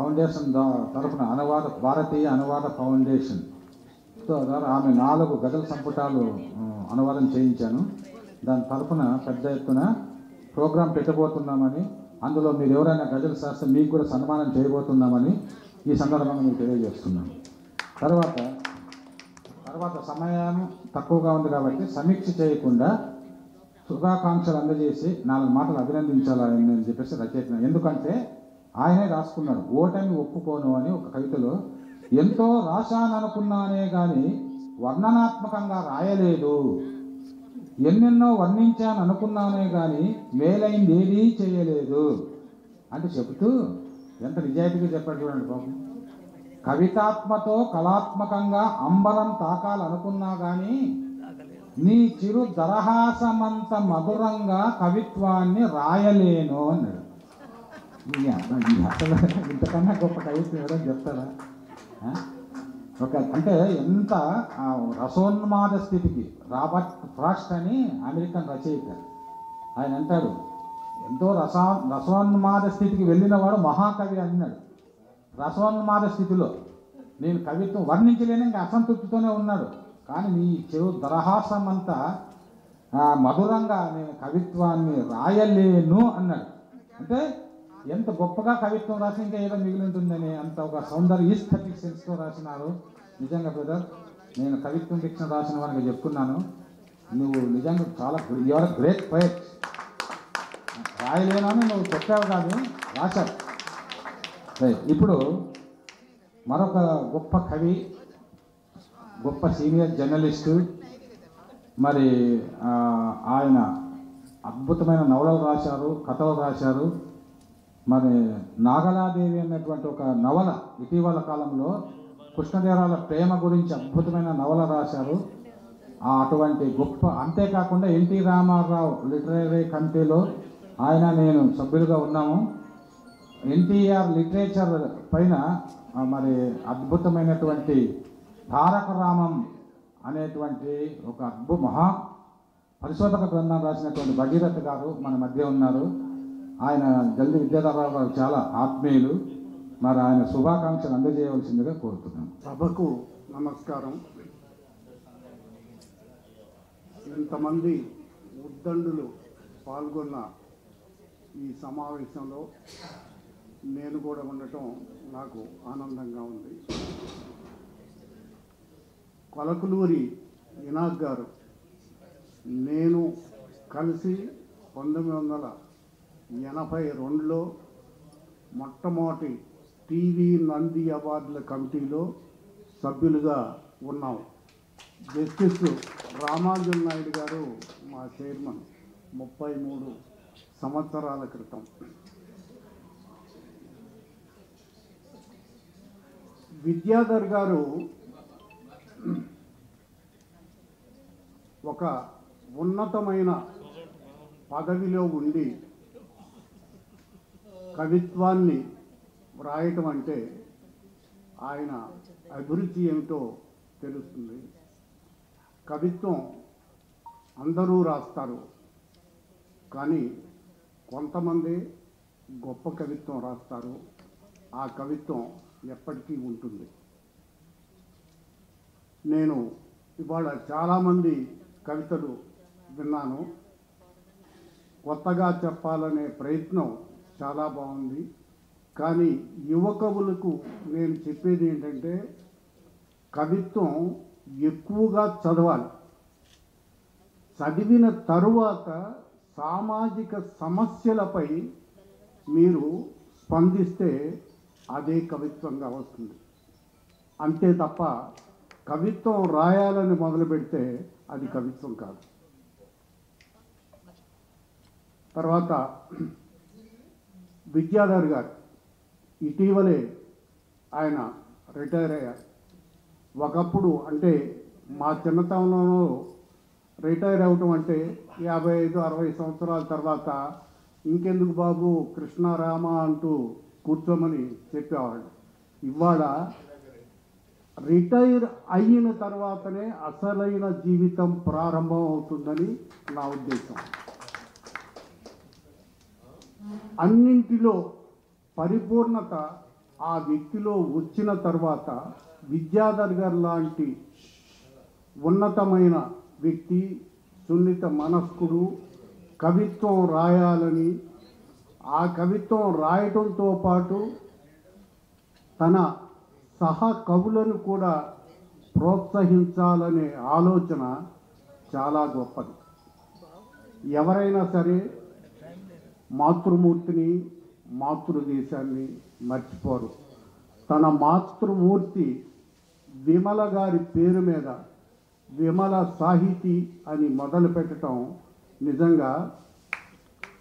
Foundation తరఫున భారతీయ అనువాద foundation ద్వారా ఆమె 4 గజల్ సంపుటాలు అనువాదం చేయించాను. దాని తరఫున పెద్ద ఎత్తున ప్రోగ్రాం పెట్టబోతున్నామని, అందులో మీరు ఎవరైనా గజల్ శాస్త్రం మీకు కూడా సన్మానం చేయబోతున్నామని ఈ సందర్భంగా మీకు తెలియజేస్తున్నాను. తర్వాత సమయం తక్కువగా ఉంది కాబట్టి సమీక్ష చేయకుండా శుభాకాంక్షలు అందజేసి 4 మాటలు అభినందించాలని నేను చెప్పేసి రచయిత. ఎందుకంటే ఆయనే రాసుకున్నాడు, ఓటమి ఒప్పుకోను అని ఒక కవితలో, ఎంతో రాశాననుకున్నానే కానీ వర్ణనాత్మకంగా రాయలేదు, ఎన్నెన్నో వర్ణించాను అనుకున్నానే కానీ మేలైంది ఏదీ చేయలేదు అంటే చెబుతూ ఎంత నిజాయితీగా చెప్పాడు చూడండి బాబు. కవితాత్మతో కళాత్మకంగా అంబరం తాకాలనుకున్నా కానీ నీ చిరు దరహాసమంత మధురంగా కవిత్వాన్ని రాయలేను అన్నాడు. అసలు ఇంతకన్నా గొప్ప కవిత్వం ఎవరని చెప్తారా? అంటే ఎంత రసోన్మాద స్థితికి, రాబర్ట్ ఫ్రాస్ట్ అని అమెరికన్ రచయిత, ఆయన అంటాడు, ఎంతో రసోన్మాద స్థితికి వెళ్ళినవాడు మహాకవి అన్నాడు. రసోన్మాద స్థితిలో నేను కవిత్వం వర్ణించలేని ఇంకా అసంతృప్తితోనే ఉన్నాడు, కానీ నీ చెరు దరహాసం అంతా మధురంగా నేను కవిత్వాన్ని రాయలేను అన్నాడు. అంటే ఎంత గొప్పగా కవిత్వం రాసి ఇంకా ఏదో మిగిలి ఉంటుందని అంత ఒక సౌందర్య ఈస్థెటిక్ సెన్స్తో రాసినారు. నిజంగా బ్రదర్, నేను కవిత్వం ఫిక్షన్ రాసిన వారికి చెప్తున్నాను, నువ్వు నిజంగా చాలా యువర్ గ్రేట్ పోయెట్. రాయలేనని నువ్వు చెప్పావు కాదు, రాశావు. ఇప్పుడు మరొక గొప్ప కవి, గొప్ప సీనియర్ జర్నలిస్టు, మరి ఆయన అద్భుతమైన నవలలు రాశారు, కథలు రాశారు. మరి నాగలాదేవి అన్నటువంటి ఒక నవల ఇటీవల కాలంలో కృష్ణదేవరాయల ప్రేమ గురించి అద్భుతమైన నవల రాశారు. అటువంటి గొప్ప, అంతేకాకుండా ఎన్టీ రామారావు లిటరరీ కమిటీలో ఆయన నేను సభ్యులుగా ఉన్నాము. ఎన్టీఆర్ లిటరేచర్ పైన మరి అద్భుతమైనటువంటి తారక రామం అనేటువంటి ఒక మహా పరిశోధక గ్రంథం రాసినటువంటి భగీరథ్ గారు మన మధ్య ఉన్నారు. ఆయన జల్ది విద్యాధరరావు గారు చాలా ఆత్మీయులు. మరి ఆయన శుభాకాంక్షలు అందజేయవలసిందిగా కోరుతున్నాను. సభకు నమస్కారం. ఇంతమంది ఉద్దండులు పాల్గొన్న ఈ సమావేశంలో నేను కూడా ఉండటం నాకు ఆనందంగా ఉంది. కొలకులూరి ఇనాక్ గారు నేను కలిసి 1982లో మొట్టమొదటి టీవీ నంది అవార్డుల కమిటీలో సభ్యులుగా ఉన్నాం. జస్టిస్ రామాంజన్ నాయుడు గారు మా చైర్మన్ 33 సంవత్సరాల క్రితం. విద్యాధర్ గారు ఒక ఉన్నతమైన పదవిలో ఉండి కవిత్వాన్ని వ్రాయటం అంటే ఆయన అభిరుచి ఏమిటో తెలుస్తుంది. కవిత్వం అందరూ రాస్తారు, కానీ కొంతమంది గొప్ప కవిత్వం రాస్తారు. ఆ కవిత్వం ఎప్పటికీ ఉంటుంది. నేను ఇవాళ చాలామంది కవితలు విన్నాను. కొత్తగా చెప్పాలనే ప్రయత్నం చాలా బాగుంది. కానీ యువ కవులకు నేను చెప్పేది ఏంటంటే, కవిత్వం ఎక్కువగా చదవాలి. చదివిన తరువాత సామాజిక సమస్యలపై మీరు స్పందిస్తే అదే కవిత్వంగా వస్తుంది. అంతే తప్ప కవిత్వం రాయాలని మొదలు పెడితే అది కవిత్వం కాదు. తర్వాత విద్యాధర్ గారు ఇటీవలే ఆయన రిటైర్ అయ్యారు. ఒకప్పుడు అంటే మా చిన్నతనంలో రిటైర్ అవటం అంటే 55-60 సంవత్సరాల తర్వాత ఇంకెందుకు బాబు కృష్ణారామ అంటూ కూర్చోమని చెప్పేవాళ్ళు. ఇవాళ రిటైర్ అయిన తర్వాతనే అసలైన జీవితం ప్రారంభం అవుతుందని నా ఉద్దేశం. అన్నింటిలో పరిపూర్ణత ఆ వ్యక్తిలో వచ్చిన తర్వాత విద్యాధర్ గారు లాంటి ఉన్నతమైన వ్యక్తి, సున్నిత మనస్కుడు కవిత్వం రాయాలని, ఆ కవిత్వం రాయటంతో పాటు తన సహ కవులను కూడా ప్రోత్సహించాలనే ఆలోచన చాలా గొప్పది. ఎవరైనా సరే మాతృమూర్తిని, మాతృదేశాన్ని మర్చిపోరు. తన మాతృమూర్తి విమల గారి పేరు మీద విమల సాహితీ అని మొదలు పెట్టడం నిజంగా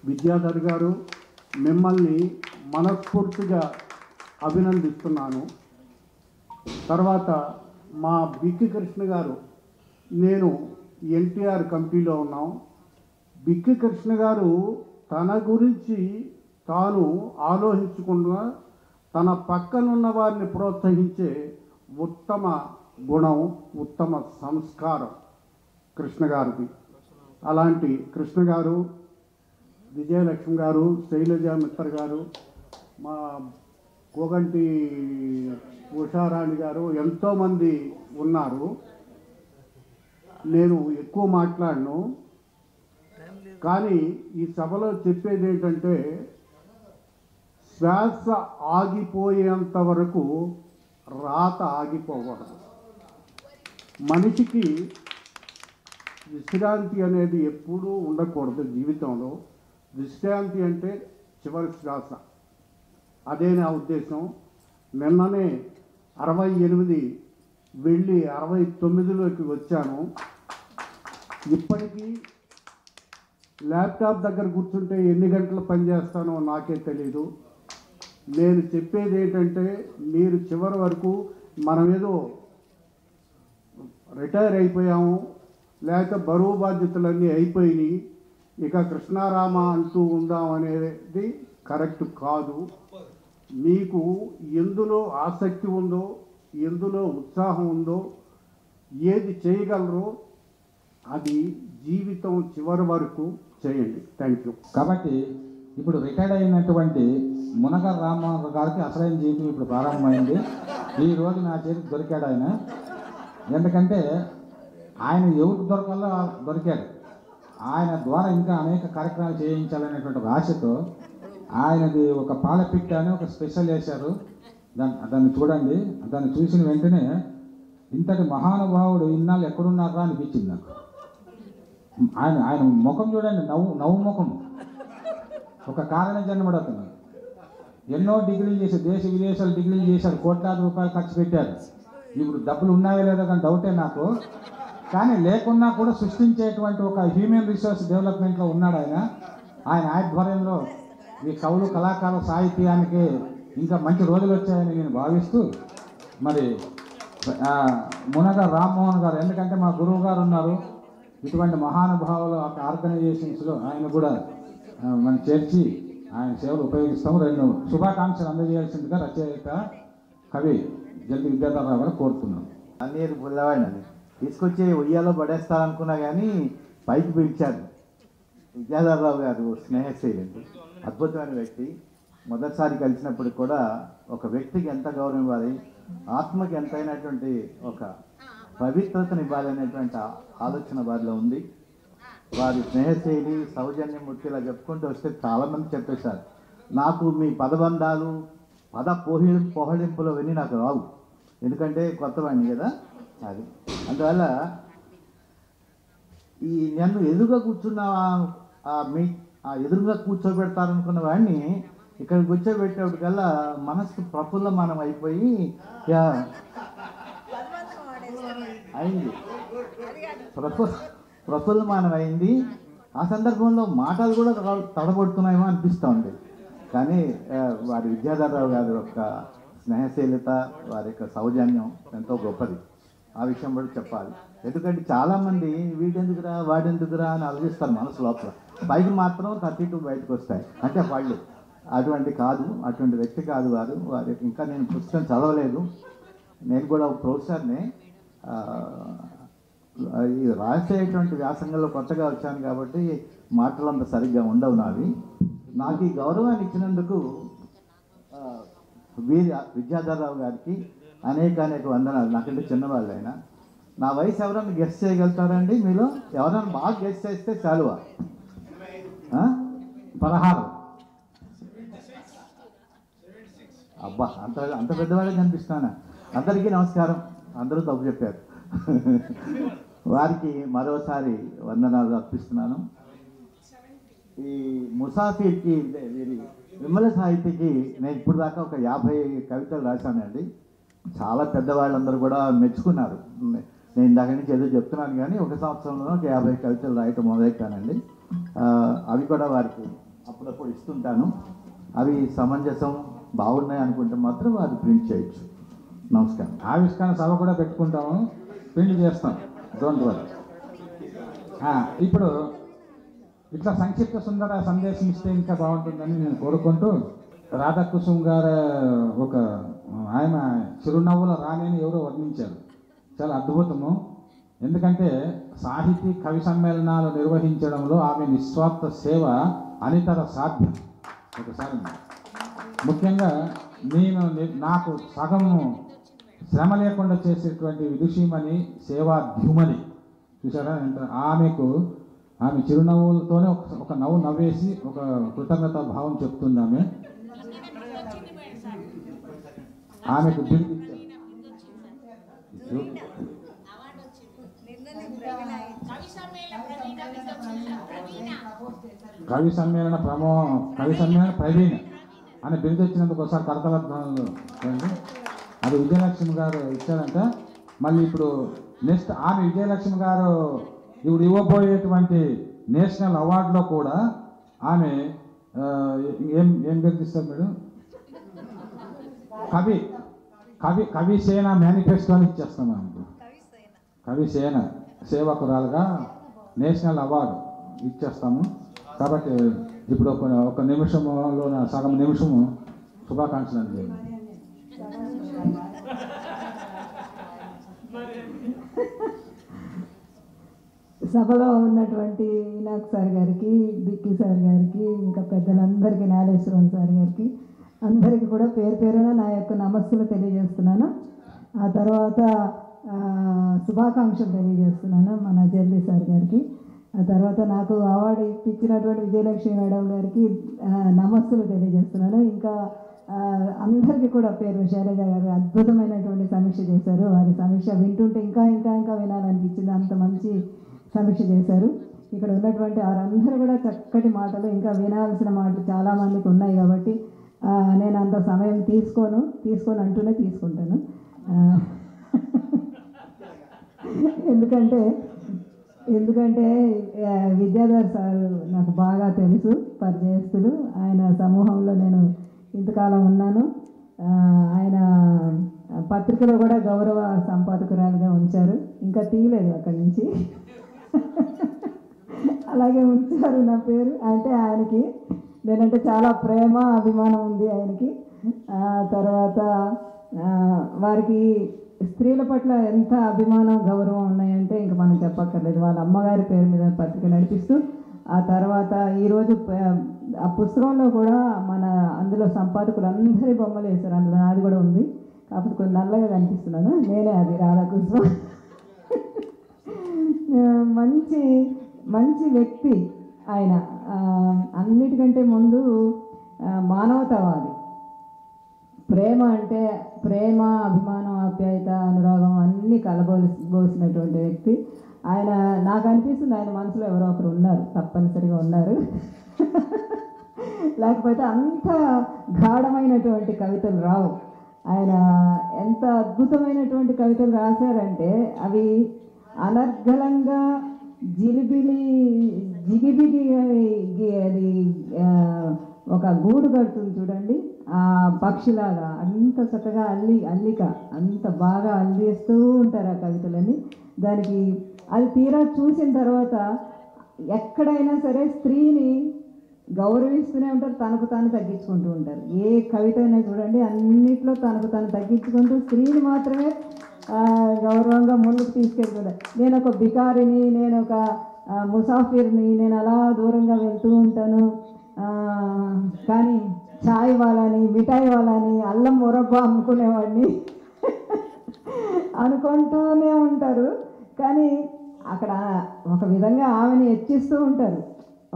విద్యాధర్ గారు మిమ్మల్ని మనస్ఫూర్తిగా అభినందిస్తున్నాను. తర్వాత మా బిక్కి కృష్ణ గారు, నేను ఎన్టీఆర్ కమిటీలో ఉన్నాం. బిక్కి కృష్ణ గారు తన గురించి తాను ఆలోచించకుండా తన పక్కనున్న వారిని ప్రోత్సహించే ఉత్తమ గుణం, ఉత్తమ సంస్కారం కృష్ణ గారిది. అలాంటి కృష్ణ గారు, విజయలక్ష్మి గారు, శైలజ మిత్ర గారు, మా కోగంటి ఉషారాణి గారు, ఎంతోమంది ఉన్నారు. నేను ఎక్కువ మాట్లాడను, కానీ ఈ సభలో చెప్పేది ఏంటంటే శ్వాస ఆగిపోయేంత వరకు రాత ఆగిపోకూడదు. మనిషికి విశ్రాంతి అనేది ఎప్పుడూ ఉండకూడదు జీవితంలో. విశ్రాంతి అంటే చివరి శ్వాస. అదే నా ఉద్దేశం. నిన్ననే 68 వెళ్ళి 69లోకి వచ్చాను. ఇప్పటికీ ల్యాప్టాప్ దగ్గర కూర్చుంటే ఎన్ని గంటలు పనిచేస్తానో నాకే తెలీదు. నేను చెప్పేది ఏంటంటే మీరు చివరి వరకు మనం ఏదో రిటైర్ అయిపోయాము, లేక బరువు బాధ్యతలన్నీ అయిపోయినాయి, ఇక కృష్ణారామ అంటూ ఉందాం అనేది కరెక్ట్ కాదు. మీకు ఎందులో ఆసక్తి ఉందో, ఎందులో ఉత్సాహం ఉందో, ఏది చేయగలరో అది జీవితం చివరి వరకు చేయండి. Thank you. కాబట్టి ఇప్పుడు రిటైర్డ్ అయినటువంటి మునగ రామ్మోహన్ గారికి అసలైన జీవితం ఇప్పుడు ప్రారంభమైంది. ఈ రోజు నా చేతికి దొరికాడు ఆయన. ఎందుకంటే ఆయన ఎవరికి దొరకాలో దొరికాడు. ఆయన ద్వారా ఇంకా అనేక కార్యక్రమాలు చేయించాలనేటువంటి ఒక ఆశతో ఆయనది ఒక పాలపిట్ట అని ఒక స్పెషల్ వేశారు. దాన్ని చూడండి. దాన్ని చూసిన వెంటనే ఇంతటి మహానుభావుడు ఇన్నాళ్ళు ఎక్కడున్నారా అనిపించింది నాకు. ఆయన ముఖం చూడండి, నవ్వు ముఖం. ఒక కారణం జన్మడవుతున్నాడు. ఎన్నో డిగ్రీలు చేశారు, దేశ విదేశాలు డిగ్రీలు చేశారు, కోట్లాది రూపాయలు ఖర్చు పెట్టారు. ఇప్పుడు డబ్బులు ఉన్నాయో లేదో కానీ డౌటే నాకు. కానీ లేకున్నా కూడా సృష్టించేటువంటి ఒక హ్యూమన్ రిసోర్స్ డెవలప్మెంట్లో ఉన్నాడు ఆయన. ఆయన ఆధ్వర్యంలో ఈ కవులు, కళాకారుల సాహిత్యానికి ఇంకా మంచి రోజులు వచ్చాయని నేను భావిస్తూ, మరి మునగ రామ్మోహన్ గారు, ఎందుకంటే మా గురువు గారు ఉన్నారు, ఇటువంటి మహానుభావులు ఆర్గనైజేషన్స్లో ఆయన కూడా మనం చేర్చి ఆయన సేవలు ఉపయోగిస్తాము. 2 శుభాకాంక్షలు అందజేయాల్సిందిగా రచయిత కవి జల్ది విద్యాధరరావు గారు కోరుతున్నాం. అన్నీరు పుల్లవాడిని అది తీసుకొచ్చి ఉయ్యాలో పడేస్తారనుకున్నా కానీ పైకి పిలిచారు. విద్యాధరరావు గారు స్నేహశీలండి, అద్భుతమైన వ్యక్తి. మొదటిసారి కలిసినప్పుడు కూడా ఒక వ్యక్తికి ఎంత గౌరవం ఇవ్వాలి, ఆత్మకి ఎంతైనటువంటి ఒక పవిత్రతను ఇవ్వాలనేటువంటి ఆలోచన వారిలో ఉంది. వారి స్నేహశైలి, సౌజన్యమూర్తి ఇలా చెప్పుకుంటూ వస్తే చాలామంది చెప్పేశారు. నాకు మీ పదబంధాలు, పొహడింపులు అవన్నీ నాకు రావు, ఎందుకంటే కొత్తవాడిని కదా. అది అందువల్ల ఈ నన్ను ఎదురుగా కూర్చున్న ఎదురుగా కూర్చోబెడతారనుకున్న వాడిని ఇక్కడ కూర్చోబెట్టేటికల్లా మనసు ప్రఫుల్లమానం అయిపోయి అయింది, ప్రఫుల్లమానం అయింది. ఆ సందర్భంలో మాటలు కూడా తడబడుతున్నాయేమో అనిపిస్తూ ఉంది. కానీ వారి విద్యాధరరావు గారి యొక్క స్నేహశీలత, వారి యొక్క సౌజన్యం ఎంతో గొప్పది. ఆ విషయం కూడా చెప్పాలి. ఎందుకంటే చాలామంది వీడెందుకురా వాడెందుకురా అని ఆలోచిస్తారు మనసు లోపల, పైకి మాత్రం 32 బయటకు వస్తాయి. అంటే వాళ్ళు అటువంటి కాదు, అటువంటి వ్యక్తి కాదు వారు. వారి ఇంకా నేను పుస్తకం చదవలేదు, నేను కూడా ఒక ప్రొఫెసర్ని. ఈ రాసేటువంటి వ్యాసంగంలో కొత్తగా వచ్చాను కాబట్టి మాటలు అంత సరిగ్గా ఉండవు నావి. నాకు ఈ గౌరవాన్ని ఇచ్చినందుకు విద్యాధరరావు గారికి అనేక వందనాలు. నాకంటే చిన్నవాళ్ళు ఆయన. నా వయసు ఎవరన్నా గెస్ట్ చేయగలుగుతారండి మీలో? ఎవరన్నా బాగా గెస్ట్ చేస్తే చాలువా? 16. అబ్బా, అంత పెద్దవాళ్ళే కనిపిస్తానా? అందరికీ నమస్కారం. అందరూ తప్పు చెప్పారు. వారికి మరోసారి వందనాలు అర్పిస్తున్నాను. ఈ ముసాఫిర్కి వీరి విమల సాహితీకి నేను ఇప్పుడు దాకా ఒక 50 కవితలు రాశానండి. చాలా పెద్దవాళ్ళందరూ కూడా మెచ్చుకున్నారు. నేను ఇందాక నుంచి ఏదో చెప్తున్నాను కానీ ఒక సంవత్సరంలో ఒక 50 కవితలు రాయటం మొదలెట్టానండి. అవి కూడా వారికి అప్పుడప్పుడు ఇస్తుంటాను. అవి సమంజసం బాగున్నాయి అనుకుంటే మాత్రం వారు ప్రింట్ చేయొచ్చు. నమస్కారం. ఆవిష్కరణ సభ కూడా పెట్టుకుంటాము, ప్రింట్ చేస్తాం, డోంట్ వరీ. ఇప్పుడు ఇట్లా సంక్షిప్త సుందర సందేశం ఇస్తే ఇంకా బాగుంటుందని నేను కోరుకుంటూ, రాధాకుసుమ్ గారు ఒక ఆయన చిరునవ్వుల రాణిని ఎవరో వర్ణించారు. చాలా అద్భుతము. ఎందుకంటే సాహితీ కవి సమ్మేళనాలు నిర్వహించడంలో ఆమె నిస్వార్థ సేవ అనితర సాధ్యం. ఒకసారి ముఖ్యంగా నాకు సగము శ్రమ లేకుండా చేసేటువంటి విదుషీమణి సేవాధ్యుమని చూసారా? ఆమె చిరునవ్వులతోనే ఒక నవ్వు నవ్వేసి ఒక కృతజ్ఞత భావం చెప్తుంది. ఆమెకు కవి సమ్మేళన ప్రవీణ అని బిరుదు వచ్చినందుకు ఒకసారి కరతలధ్వనులు అది విజయలక్ష్మి గారు ఇచ్చారంట. మళ్ళీ ఇప్పుడు నెక్స్ట్ ఆమె విజయలక్ష్మి గారు ఇప్పుడు ఇవ్వబోయేటువంటి నేషనల్ అవార్డులో కూడా ఆమె ఏం బిరుదిస్తారు మేడం? కవిసేన మేనిఫెస్టో అని ఇచ్చేస్తాం. ఆమెకు కవిసేన సేవకురాలుగా నేషనల్ అవార్డు ఇచ్చేస్తాము. కాబట్టి ఇప్పుడు ఒక నిమిషంలో సగం నిమిషము శుభాకాంక్షలు అండి. సభలో ఉన్నటువంటి వినాయక్ సార్ గారికి, బిక్కీ సార్ గారికి, ఇంకా పెద్దలందరికీ, నాగేశ్వరం సార్ గారికి, అందరికీ కూడా పేరు పేరున నా యొక్క నమస్సులు తెలియజేస్తున్నాను. ఆ తర్వాత శుభాకాంక్షలు తెలియజేస్తున్నాను మన జల్దీ సార్ గారికి. ఆ తర్వాత నాకు అవార్డు ఇప్పించినటువంటి విజయలక్ష్మి మేడం గారికి నమస్సులు తెలియజేస్తున్నాను. ఇంకా అందరికీ కూడా పేరు శైలజ గారు అద్భుతమైనటువంటి సమీక్ష చేశారు. వారి సమీక్ష వింటుంటే ఇంకా ఇంకా ఇంకా వినాలనిపించింది. అంత మంచి సమీక్ష చేశారు. ఇక్కడ ఉన్నటువంటి వారందరూ కూడా చక్కటి మాటలు, ఇంకా వినాల్సిన మాటలు చాలామందికి ఉన్నాయి. కాబట్టి నేను అంత సమయం తీసుకొని అంటూనే తీసుకుంటాను. ఎందుకంటే విద్యాధర్ సార్ నాకు బాగా తెలుసు, పరిచయస్తులు. ఆయన సమూహంలో నేను ఇంతకాలం ఉన్నాను. ఆయన పత్రికలో కూడా గౌరవ సంపాదకురాలుగా ఉంచారు. ఇంకా తీయలేదు అక్కడి నుంచి, అలాగే ఉంచారు నా పేరు. అంటే ఆయనకి నేనంటే చాలా ప్రేమ, అభిమానం ఉంది ఆయనకి. తర్వాత వారికి స్త్రీల పట్ల ఎంత అభిమానం, గౌరవం ఉన్నాయంటే ఇంకా మనం చెప్పక్కర్లేదు. వాళ్ళ అమ్మగారి పేరు మీద పత్రిక నడిపిస్తూ, ఆ తర్వాత ఈరోజు ఆ పుస్తకంలో కూడా అందులో సంపాదకులు అందరి బొమ్మలు వేశారు. అందులో నాది కూడా ఉంది. కాకపోతే కొంచెం నల్లగా కనిపిస్తున్నాను, నేనే అది రాధాకృష్ణ. మంచి వ్యక్తి ఆయన. అన్నిటికంటే ముందు మానవతావాది. ప్రేమ అంటే ప్రేమ, అభిమానం, ఆప్యాయత, అనురాగం అన్నీ కలబోసినటువంటి వ్యక్తి ఆయన. నాకు అనిపిస్తుంది ఆయన మనసులో ఎవరో ఒకరు ఉన్నారు, తప్పనిసరిగా ఉన్నారు. లేకపోతే అంత గాఢమైనటువంటి కవితలు రావు. ఆయన ఎంత అద్భుతమైనటువంటి కవితలు రాశారంటే అవి అనర్గళంగా జిగిబిగి అది ఒక గూడు కడుతుంది చూడండి, ఆ పక్షిలాగా అంత చక్కగా అల్లిక అంత బాగా అల్లిస్తూ ఉంటారు ఆ కవితలని. దానికి అది తీరా చూసిన తర్వాత ఎక్కడైనా సరే స్త్రీని గౌరవిస్తూనే ఉంటారు, తనకు తాను తగ్గించుకుంటూ ఉంటారు. ఏ కవిత అయినా చూడండి, అన్నిట్లో తనకు తాను తగ్గించుకుంటూ స్త్రీని మాత్రమే గౌరవంగా ముందుకు తీసుకెళ్తుంటారు. నేను ఒక బికారిని, నేను ఒక ముసాఫిర్ని, నేను అలా దూరంగా వెళ్తూ ఉంటాను. కానీ ఛాయ్ వాళ్ళని మిఠాయి వాళ్ళని అల్లం మురబ్బా అమ్ముకునేవాడిని అనుకుంటూనే ఉంటారు. కానీ అక్కడ ఒక విధంగా ఆమెని హెచ్చిస్తూ ఉంటారు,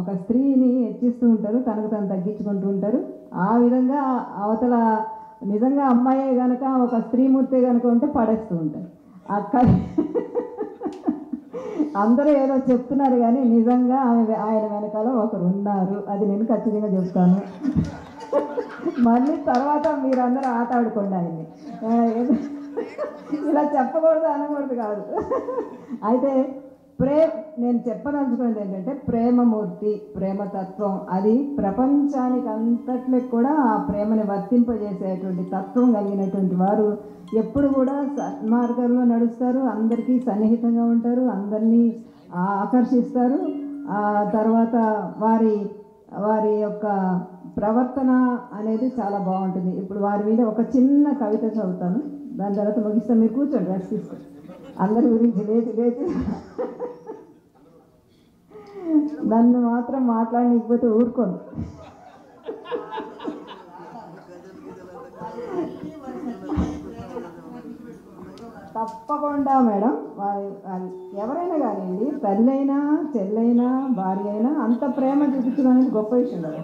ఒక స్త్రీని హెచ్చిస్తూ ఉంటారు, తనకు తను తగ్గించుకుంటూ ఉంటారు. ఆ విధంగా అవతల నిజంగా అమ్మాయే కనుక ఒక స్త్రీమూర్తే కనుక ఉంటే పడేస్తూ ఉంటారు. అక్కడ అందరూ ఏదో చెప్తున్నారు కానీ నిజంగా ఆయన వెనకాల ఒకరు ఉన్నారు, అది నేను ఖచ్చితంగా చెప్తాను. మళ్ళీ తర్వాత మీరందరూ ఆట ఆడుకోండి ఆయన్ని, ఇలా చెప్పకూడదు అనకూడదు కాదు. అయితే నేను చెప్పదలుచుకున్నది ఏంటంటే ప్రేమమూర్తి, ప్రేమతత్వం, అది ప్రపంచానికి అంతట్లో కూడా ఆ ప్రేమని వర్తింపజేసేటువంటి తత్వం కలిగినటువంటి వారు ఎప్పుడు కూడా సన్మార్గంలో నడుస్తారు, అందరికీ సన్నిహితంగా ఉంటారు, అందరినీ ఆకర్షిస్తారు. తర్వాత వారి యొక్క ప్రవర్తన అనేది చాలా బాగుంటుంది. ఇప్పుడు వారి మీద ఒక చిన్న కవిత చదువుతాను, దాని తర్వాత ముగిస్తే మీరు కూర్చోండి, రెస్ట్ తీసుకోండి. అందరి గురించి లేచి నన్ను మాత్రం మాట్లాడలేకపోతే ఊరుకోను. తప్పకుండా మేడం, ఎవరైనా కానివ్వండి, తల్లైనా చెల్లైనా భార్య అయినా అంత ప్రేమ చూపించడం గొప్ప విషయం కదా.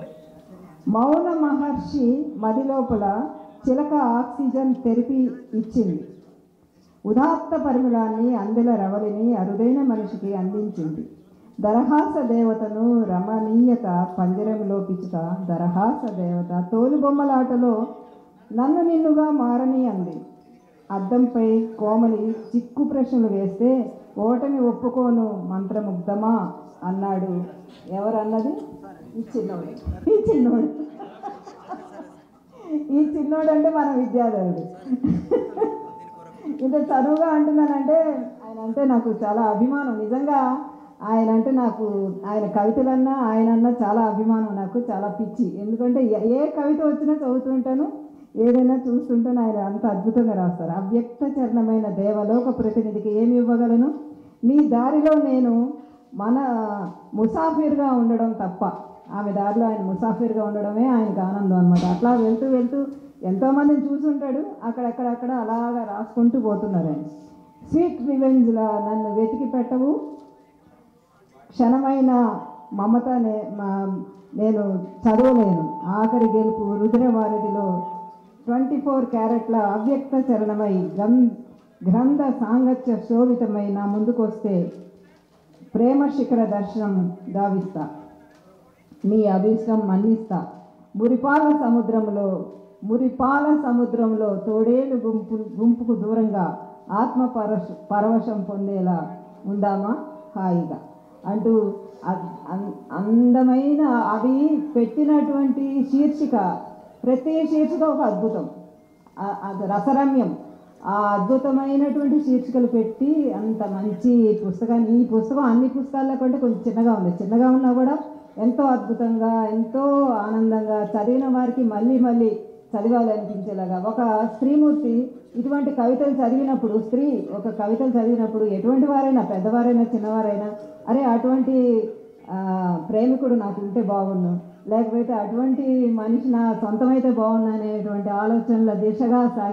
మౌన మహర్షి మది లోపల చిలక ఆక్సిజన్ తెరిపి ఇచ్చింది, ఉదాత్త పరిమళాన్ని అందెల రవలిని అరుదైన మనిషికి అందించింది. దరహాస దేవతను రమణీయత పంజరంలో పిచుక, దరహాస దేవత తోలుబొమ్మలాటలో నన్ను నిన్నుగా మారని అంది. అద్దంపై కోమలి చిక్కు ప్రశ్నలు వేస్తే ఓటమి ఒప్పుకోను మంత్రముగ్ధమా అన్నాడు. ఎవరన్నది? ఈ చిన్నోడు అంటే మన విద్యాధరుడు. ఇంత చదువుగా అంటున్నానంటే ఆయన అంటే నాకు చాలా అభిమానం. నిజంగా ఆయన అంటే నాకు, ఆయన కవితలన్నా ఆయనన్నా చాలా అభిమానం, నాకు చాలా పిచ్చి. ఎందుకంటే ఏ కవిత వచ్చినా చదువుతూ ఉంటాను, ఏదైనా చూస్తుంటాను. ఆయన అంత అద్భుతంగా రాస్తారు. అవ్యక్త చరణమైన దేవలోక ప్రతినిధికి ఏమి ఇవ్వగలను, నీ దారిలో నేను మన ముసాఫిర్గా ఉండడం తప్ప. ఆమె దారిలో ఆయన ముసాఫిర్గా ఉండడమే ఆయనకు ఆనందం అనమాట. అట్లా వెళ్తూ వెళ్తూ ఎంతోమందిని చూసుంటాడు, అక్కడక్కడ అలాగా రాసుకుంటూ పోతున్నారు ఆయన. స్వీట్ రివెంజ్లా నన్ను వెతికి పెట్టవు, క్షణమైన మమత నేను చదవలేను, ఆఖరి గెలుపు రుద్రవారధిలో 24 క్యారెట్ల అవ్యక్త చరణమై గ్రంథ సాంగత్య శోభితమై నా ముందుకు వస్తే ప్రేమ శిఖర దర్శనం గావిస్తా, నీ అభిష్టం మన్నిస్తా. మురిపాల సముద్రంలో తోడేలు గుంపుకు దూరంగా ఆత్మ పరవశం పొందేలా ఉందామా హాయిగా అంటూ అందమైన అవి పెట్టినటువంటి శీర్షిక, ప్రతి శీర్షిక ఒక అద్భుతం, అది రసరమ్యం. ఆ అద్భుతమైనటువంటి శీర్షికలు పెట్టి అంత మంచి పుస్తకాన్ని, ఈ పుస్తకం అన్ని పుస్తకాల కంటే కొంచెం చిన్నగా ఉన్నా కూడా ఎంతో అద్భుతంగా, ఎంతో ఆనందంగా, చదివిన వారికి మళ్ళీ మళ్ళీ చదవాలి అనిపించేలాగా. ఒక స్త్రీమూర్తి ఇటువంటి కవితలు చదివినప్పుడు, కవితలు చదివినప్పుడు ఎటువంటి వారైనా, పెద్దవారైనా చిన్నవారైనా, అరే అటువంటి ప్రేమికుడు నాకు ఉంటే బాగుండు, లేకపోతే అటువంటి మనిషి నా సొంతమైతే బాగుండు అనేటువంటి ఆలోచనల దిశగా సాగే